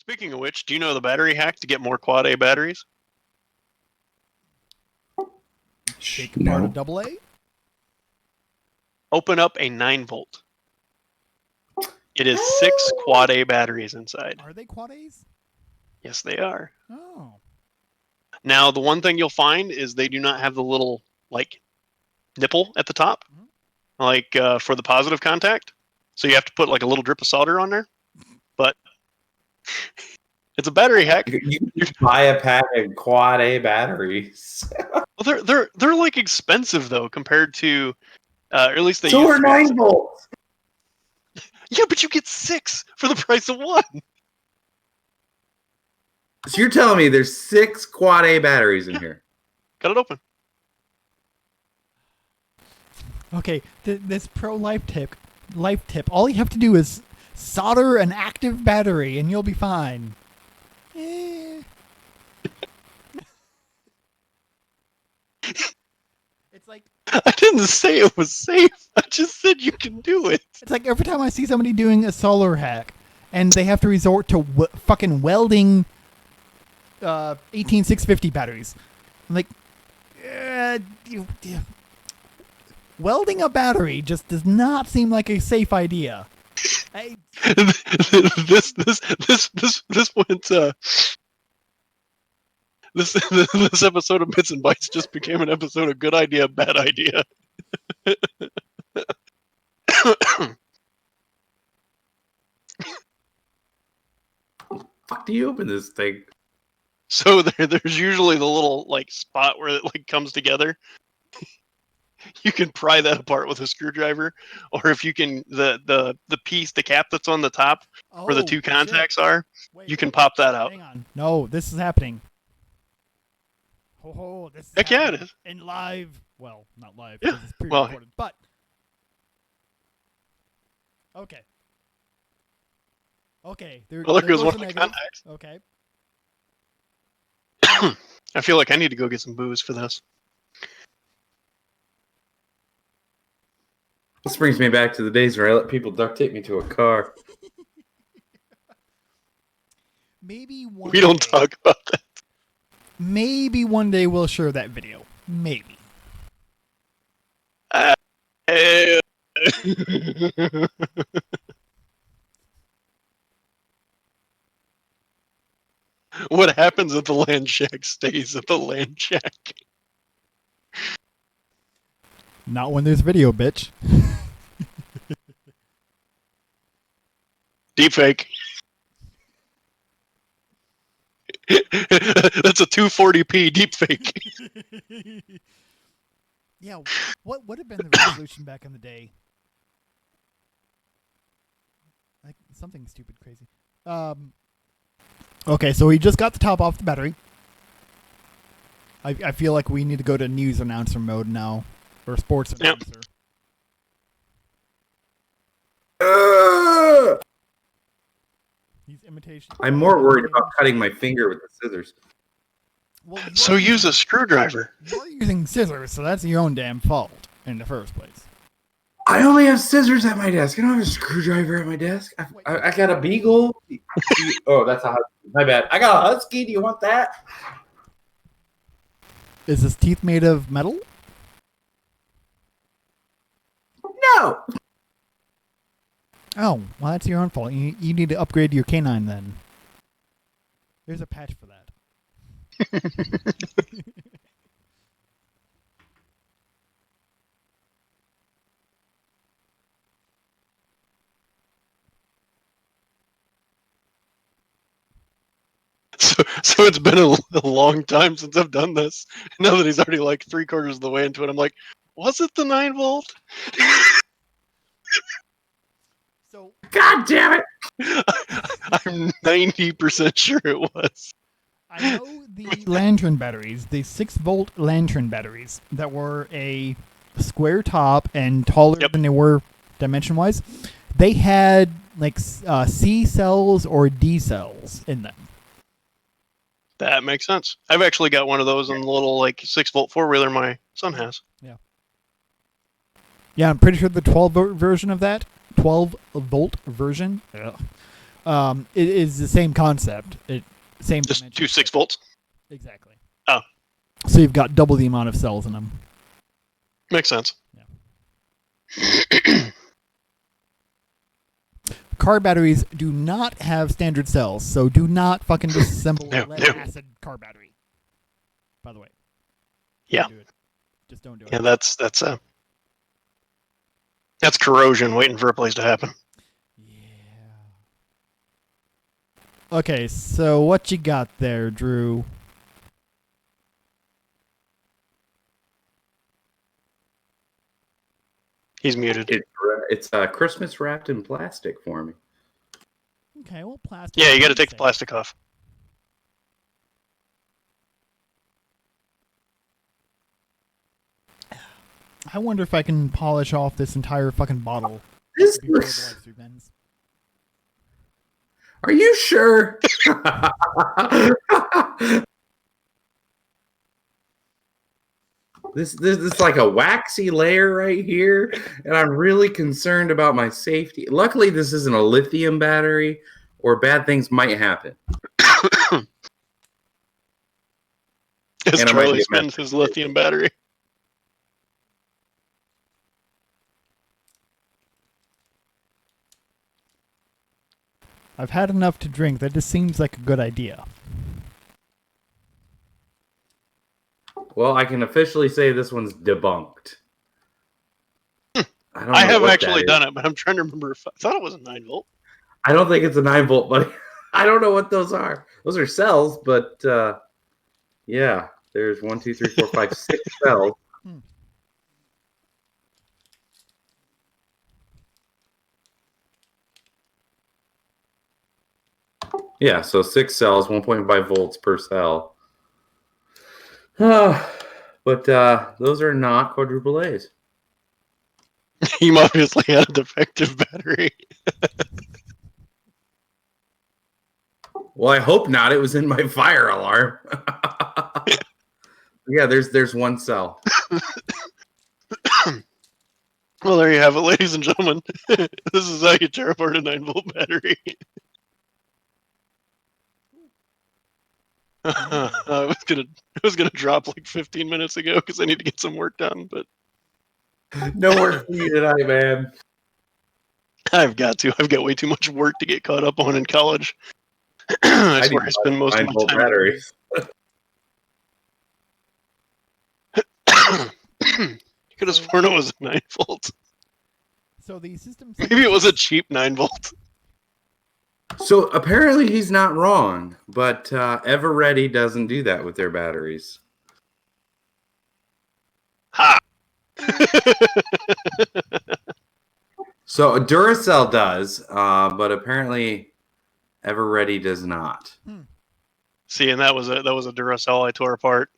Speaking of which, do you know the battery hack to get more quad A batteries? Take apart a AA? Open up a 9-volt. It is 6 quad A batteries inside. Are they quad A's? Yes, they are. Oh. Now, the one thing you'll find is they do not have the little, like, nipple at the top, like for the positive contact. So you have to put like a little drip of solder on there. But it's a battery hack. You buy a pack of quad A batteries. Well, they're like expensive though compared to, or at least they. So are 9 volts. Yeah, but you get 6 for the price of 1. So you're telling me there's 6 quad A batteries in here? Cut it open. Okay, this pro life tip. All you have to do is solder an active battery, and you'll be fine. It's like I didn't say it was safe. I just said you can do it. It's like every time I see somebody doing a solar hack, and they have to resort to fucking welding 18650 batteries. I'm like, welding a battery just does not seem like a safe idea. This went. This episode of Bits and Bytes just became an episode of good idea, bad idea. Fuck do you open this thing? So there's usually the little like spot where it like comes together. You can pry that apart with a screwdriver, or if you can the piece, the cap that's on the top where the 2 contacts are, you can pop that out. Hang on. No, this is happening. Oh, this is Heck yeah, it is. In live. Well, not live. Yeah. It's pre-recorded, but okay. Okay. There goes one of the contacts. Okay. I feel like I need to go get some booze for this. This brings me back to the days where I let people duct tape me to a car. Maybe one We don't talk about that. Maybe one day we'll share that video. Maybe. What happens at the land shack stays at the land shack. Not when there's video, bitch. Deepfake. That's a 240p deepfake. Yeah, what would have been the resolution back in the day? Like something stupid crazy. Okay, so we just got the top off the battery. I feel like we need to go to news announcer mode now. Or sports announcer. These imitations. I'm more worried about cutting my finger with the scissors. Well, So use a screwdriver. You're using scissors, so that's your own damn fault in the first place. I only have scissors at my desk. I don't have a screwdriver at my desk. I got a beagle. Oh, that's a husky. My bad. I got a husky. Do you want that? Is his teeth made of metal? No. Oh, well, that's your own fault. You need to upgrade your canine then. There's a patch for that. So it's been a long time since I've done this. Now that he's already like 3/4 of the way into it, I'm like, was it the 9-volt? So, God damn it! I'm 90% sure it was. I know the lantern batteries, the 6-volt lantern batteries that were a square top and taller than they were dimension-wise. They had like C cells or D cells in them. That makes sense. I've actually got one of those in the little like 6-volt 4-wheeler my son has. Yeah, I'm pretty sure the 12-volt version of that, 12-volt version, It is the same concept. Same Just dimension. 2 6-volts. Exactly. Oh. So you've got double the amount of cells in them. Makes sense. Car batteries do not have standard cells, so do not fucking disassemble a No, lead no. acid car battery. By the way. Yeah. Don't do it. Just don't do it. Yeah, that's corrosion waiting for a place to happen. Yeah. Okay, so what you got there, Drew? He's muted. It's Christmas wrapped in plastic for me. Okay, well, plastic. Yeah, you got to take the plastic off. I wonder if I can polish off this entire fucking bottle This before the looks. live stream ends. Are you sure? This is like a waxy layer right here, and I'm really concerned about my safety. Luckily, this isn't a lithium battery, or bad things might happen. As And I might Charlie get spins his lithium battery. I've had enough to drink. That just seems like a good idea. Well, I can officially say this one's debunked. I don't know I have what actually that done it, but I'm trying to remember if I thought it was a 9-volt. I don't think it's a 9-volt, buddy. I don't know what those are. Those are cells, but yeah, there's 1, 2, 3, 4, 5, 6 cells. Yeah, so 6 cells, 1.5 volts per cell. But those are not quadruple A's. He obviously had a defective battery. Well, I hope not. It was in my fire alarm. Yeah, there's 1 cell. Well, there you have it, ladies and gentlemen. This is how you tear apart a 9-volt battery. I was gonna drop like 15 minutes ago because I need to get some work done, but No work for you tonight, man. I've got to. I've got way too much work to get caught up on in college. That's where I spend most of my 9-volt time. batteries. You could have sworn it was a 9-volt. So the system. Maybe it was a cheap 9-volt. So apparently he's not wrong, but Everready doesn't do that with their batteries. Ha! So Duracell does, but apparently Everready does not. See, and that was a Duracell I tore apart.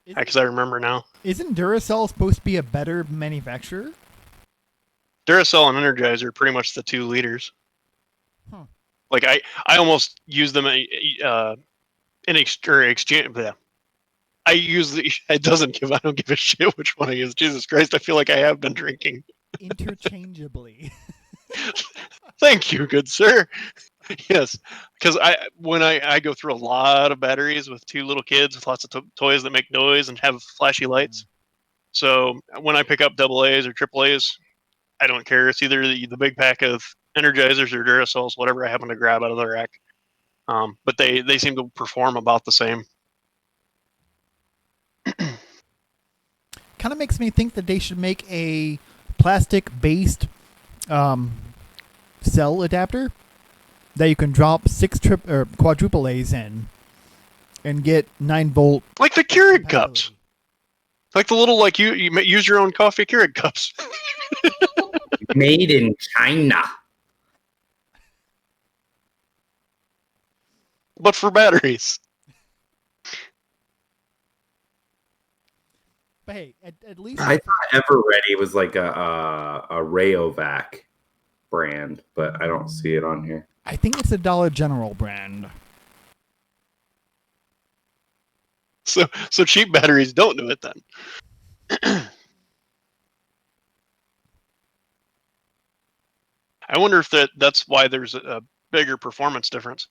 Because I remember now. Isn't Duracell supposed to be a better manufacturer? Duracell and Energizer are pretty much the 2 leaders. Like I almost use them in exchange. I use I don't give a shit which one I use. Jesus Christ, I feel like I have been drinking Interchangeably. Thank you, good sir. Yes, because when I go through a lot of batteries with 2 little kids with lots of toys that make noise and have flashy lights. So when I pick up AAAs or AAAs, I don't care. It's either the big pack of Energizers or Duracells, whatever I happen to grab out of the rack. But they seem to perform about the same. Kind of makes me think that they should make a plastic-based cell adapter that you can drop 6 quadruple A's in and get 9-volt. Like the Keurig cups. Like the little, like you use your own coffee Keurig cups. Made in China. But for batteries. But hey, at least I thought Everready was like a Rayovac brand, but I don't see it on here. I think it's a Dollar General brand. So cheap batteries don't do it then. I wonder if that's why there's a bigger performance difference.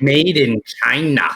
Made in China.